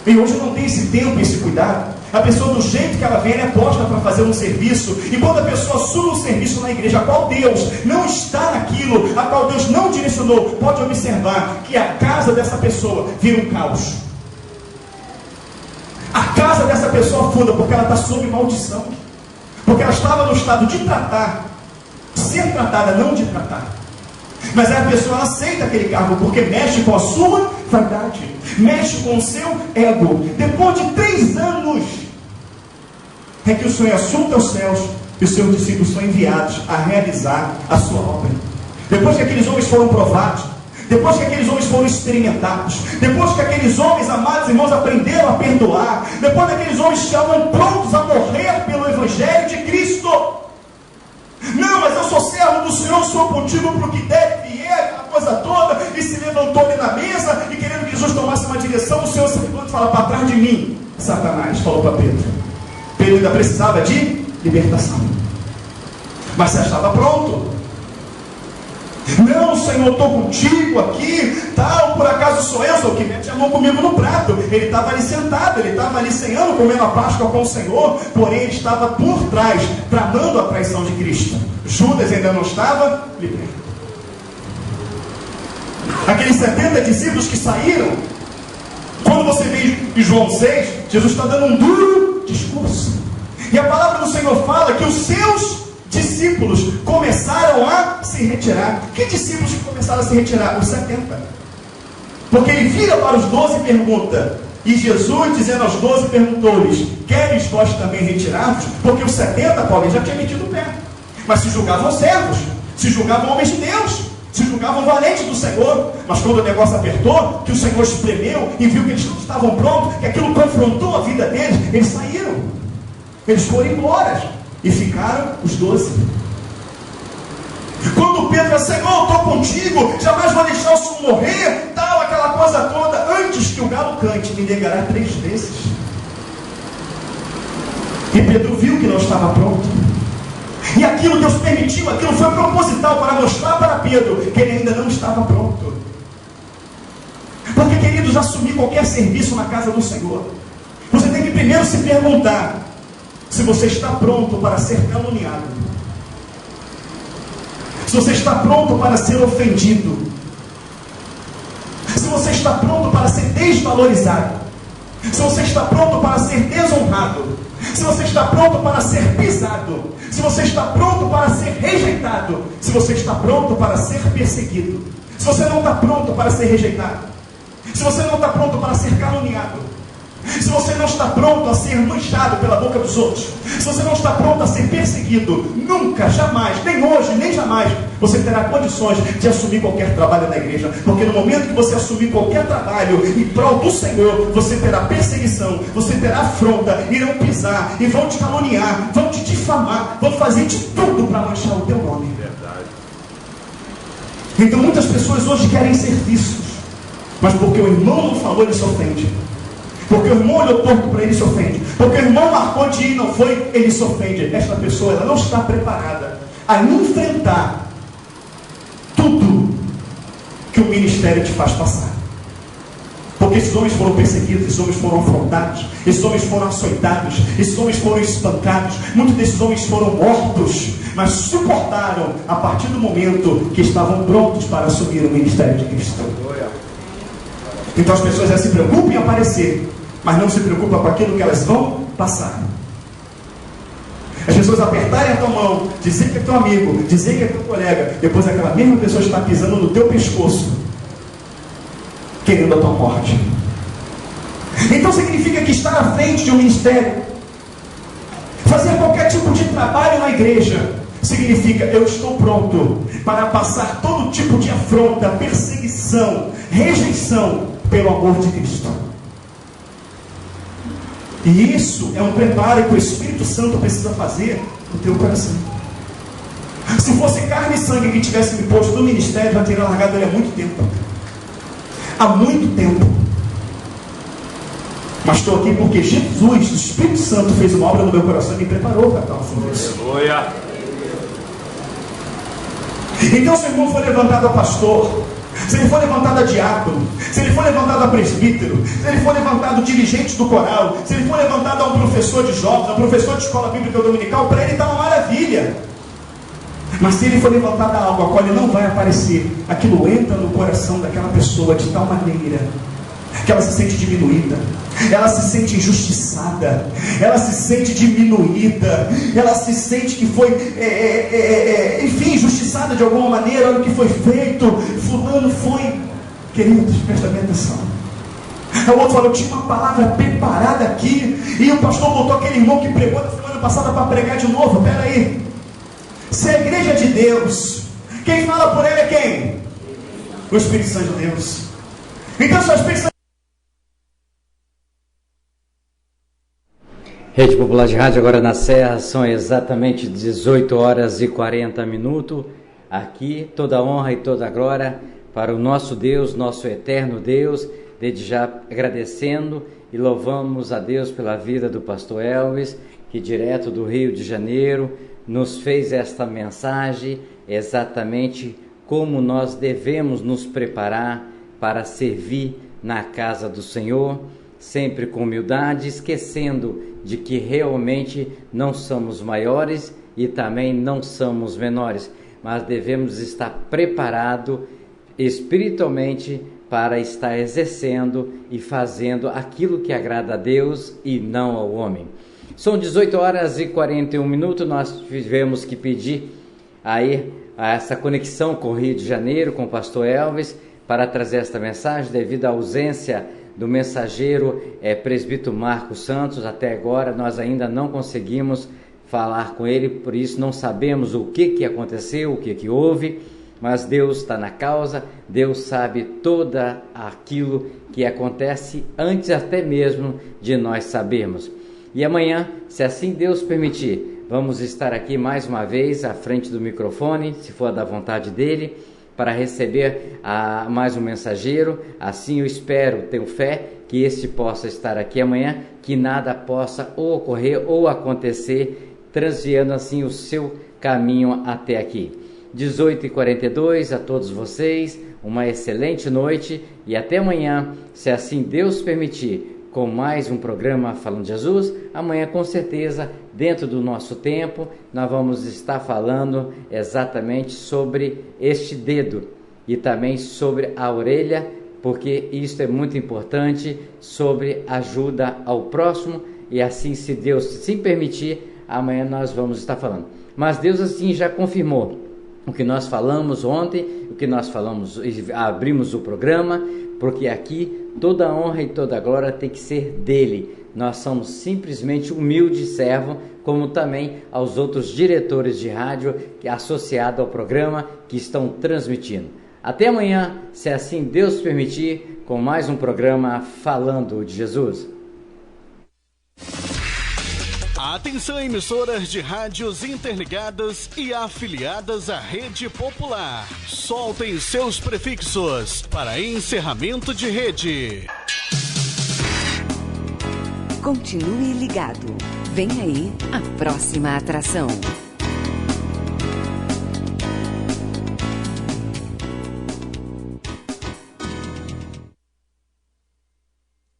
E hoje não tem esse tempo, esse cuidado. A pessoa, do jeito que ela vem, ela é posta para fazer um serviço. E quando a pessoa assume um serviço na igreja, a qual Deus não está naquilo, a qual Deus não direcionou, pode observar que a casa dessa pessoa vira um caos. A casa dessa pessoa afunda porque ela está sob maldição. Porque ela estava no estado de tratar, ser tratada, não de tratar. Mas aí a pessoa aceita aquele cargo porque mexe com a sua vaidade, mexe com o seu ego. Depois de 3 anos é que o Senhor assunta aos céus e os seus discípulos são enviados a realizar a sua obra. Depois que aqueles homens foram provados, depois que aqueles homens foram experimentados, depois que aqueles homens, amados irmãos, aprenderam a perdoar, depois que aqueles homens estavam prontos a morrer pelo Evangelho de Cristo. Não, mas eu sou servo do Senhor, sou contigo para o que deve e é, aquela coisa toda, e se levantou ali na mesa, e querendo que Jesus tomasse uma direção, o Senhor se levanta e fala, para trás de mim, Satanás, falou para Pedro. Pedro ainda precisava de libertação, mas já estava pronto. Não, Senhor, estou contigo aqui, tal, por acaso sou o que mete a mão comigo no prato. Ele estava ali sentado, ele estava ali ceando, comendo a Páscoa com o Senhor, porém ele estava por trás, tramando a traição de Cristo. Judas ainda não estava liberto. Aqueles 70 discípulos que saíram, quando você vê em João 6, Jesus está dando um duro discurso. E a palavra do Senhor fala que os seus discípulos começaram a se retirar. Que discípulos que começaram a se retirar? Os 70. Porque ele vira para os 12 e pergunta, e Jesus, dizendo aos 12, perguntou-lhes, queres vós também retirar-vos? Porque os 70, Paulo, já tinha metido o pé. Mas se julgavam servos, se julgavam homens de Deus, se julgavam valentes do Senhor. Mas quando o negócio apertou, que o Senhor espremeu e viu que eles não estavam prontos, que aquilo confrontou a vida deles, eles saíram. Eles foram embora. E ficaram os 12. Quando Pedro disse, Senhor, eu estou contigo, jamais vou deixar o Senhor morrer, tal, aquela coisa toda, antes que o galo cante, me negará 3 vezes. E Pedro viu que não estava pronto. E aquilo Deus permitiu, aquilo foi proposital para mostrar para Pedro que ele ainda não estava pronto. Porque, queridos, assumir qualquer serviço na casa do Senhor, você tem que primeiro se perguntar se você está pronto para ser caluniado, se você está pronto para ser ofendido, se você está pronto para ser desvalorizado, se você está pronto para ser desonrado, se você está pronto para ser pisado, se você está pronto para ser rejeitado, se você está pronto para ser perseguido. Se você não está pronto para ser rejeitado, se você não está pronto para ser caluniado, se você não está pronto a ser manchado pela boca dos outros, se você não está pronto a ser perseguido, nunca, jamais, nem hoje, nem jamais, você terá condições de assumir qualquer trabalho na igreja. Porque no momento que você assumir qualquer trabalho em prol do Senhor, você terá perseguição, você terá afronta, irão pisar e vão te caluniar, vão te difamar, vão fazer de tudo para manchar o teu nome. Verdade. Então muitas pessoas hoje querem ser vistos, mas porque o irmão não falou, ele se ofende. Porque o irmão olhou torto para ele, se ofende. Porque o irmão marcou de ir, não foi, ele se ofende. Esta pessoa, ela não está preparada a enfrentar tudo que o ministério te faz passar. Porque esses homens foram perseguidos, esses homens foram afrontados, esses homens foram açoitados, esses homens foram espancados, muitos desses homens foram mortos, mas suportaram a partir do momento que estavam prontos para assumir o ministério de Cristo. Então as pessoas já se preocupam em aparecer, mas não se preocupam com aquilo que elas vão passar. As pessoas apertarem a tua mão, dizer que é teu amigo, dizer que é teu colega, depois aquela mesma pessoa está pisando no teu pescoço, querendo a tua morte. Então significa que estar à frente de um ministério, fazer qualquer tipo de trabalho na igreja, significa eu estou pronto para passar todo tipo de afronta, perseguição, rejeição pelo amor de Cristo. E isso é um preparo que o Espírito Santo precisa fazer no teu coração. Se fosse carne e sangue que tivesse me posto no ministério, já teria largado ele há muito tempo. Há muito tempo. Mas estou aqui porque Jesus, o Espírito Santo, fez uma obra no meu coração e me preparou para tal serviço. Então, se o irmão for levantado a pastor, se ele for levantado a diácono, se ele for levantado a presbítero, se ele for levantado a dirigente do coral, se ele for levantado a um professor de jovens, a um professor de escola bíblica dominical, para ele está uma maravilha. Mas se ele for levantado a algo a qual ele não vai aparecer, aquilo entra no coração daquela pessoa de tal maneira que ela se sente diminuída, ela se sente injustiçada, ela se sente diminuída, ela se sente que foi, enfim, injustiçada de alguma maneira. Olha o que foi feito, fulano foi, queridos, presta bem atenção. O outro falou, tinha uma palavra preparada aqui, e o pastor botou aquele irmão que pregou na semana passada para pregar de novo. Pera aí, se a igreja é de Deus, quem fala por ele é quem? O Espírito Santo de Deus. Então se o Espírito Santo... Rede Popular de Rádio, agora na Serra, são exatamente 18 horas e 40 minutos. Aqui, toda honra e toda glória para o nosso Deus, nosso eterno Deus. Desde já agradecendo e louvamos a Deus pela vida do pastor Elvis, que direto do Rio de Janeiro nos fez esta mensagem, exatamente como nós devemos nos preparar para servir na casa do Senhor, sempre com humildade, esquecendo de que realmente não somos maiores e também não somos menores, mas devemos estar preparados espiritualmente para estar exercendo e fazendo aquilo que agrada a Deus e não ao homem. São 18 horas e 41 minutos, nós tivemos que pedir aí essa conexão com o Rio de Janeiro, com o pastor Elvis, para trazer esta mensagem, devido à ausência do mensageiro presbítero Marcos Santos. Até agora nós ainda não conseguimos falar com ele, por isso não sabemos o que aconteceu, o que houve, mas Deus está na causa, Deus sabe tudo aquilo que acontece antes até mesmo de nós sabermos. E amanhã, se assim Deus permitir, vamos estar aqui mais uma vez à frente do microfone, se for da vontade dele, para receber mais um mensageiro. Assim eu espero, tenho fé, que este possa estar aqui amanhã, que nada possa ou ocorrer ou acontecer, transviando assim o seu caminho até aqui. 18h42, a todos vocês, uma excelente noite e até amanhã, se assim Deus permitir, com mais um programa Falando de Jesus. Amanhã, com certeza, dentro do nosso tempo, nós vamos estar falando exatamente sobre este dedo e também sobre a orelha, porque isso é muito importante, sobre ajuda ao próximo, e assim, se Deus se permitir, amanhã nós vamos estar falando. Mas Deus assim já confirmou o que nós falamos ontem, o que nós falamos, abrimos o programa, porque aqui toda a honra e toda a glória tem que ser dele. Nós somos simplesmente humildes servos, como também aos outros diretores de rádio associados ao programa que estão transmitindo. Até amanhã, se assim Deus permitir, com mais um programa Falando de Jesus. Atenção, emissoras de rádios interligadas e afiliadas à Rede Popular. Soltem seus prefixos para encerramento de rede. Continue ligado. Vem aí a próxima atração.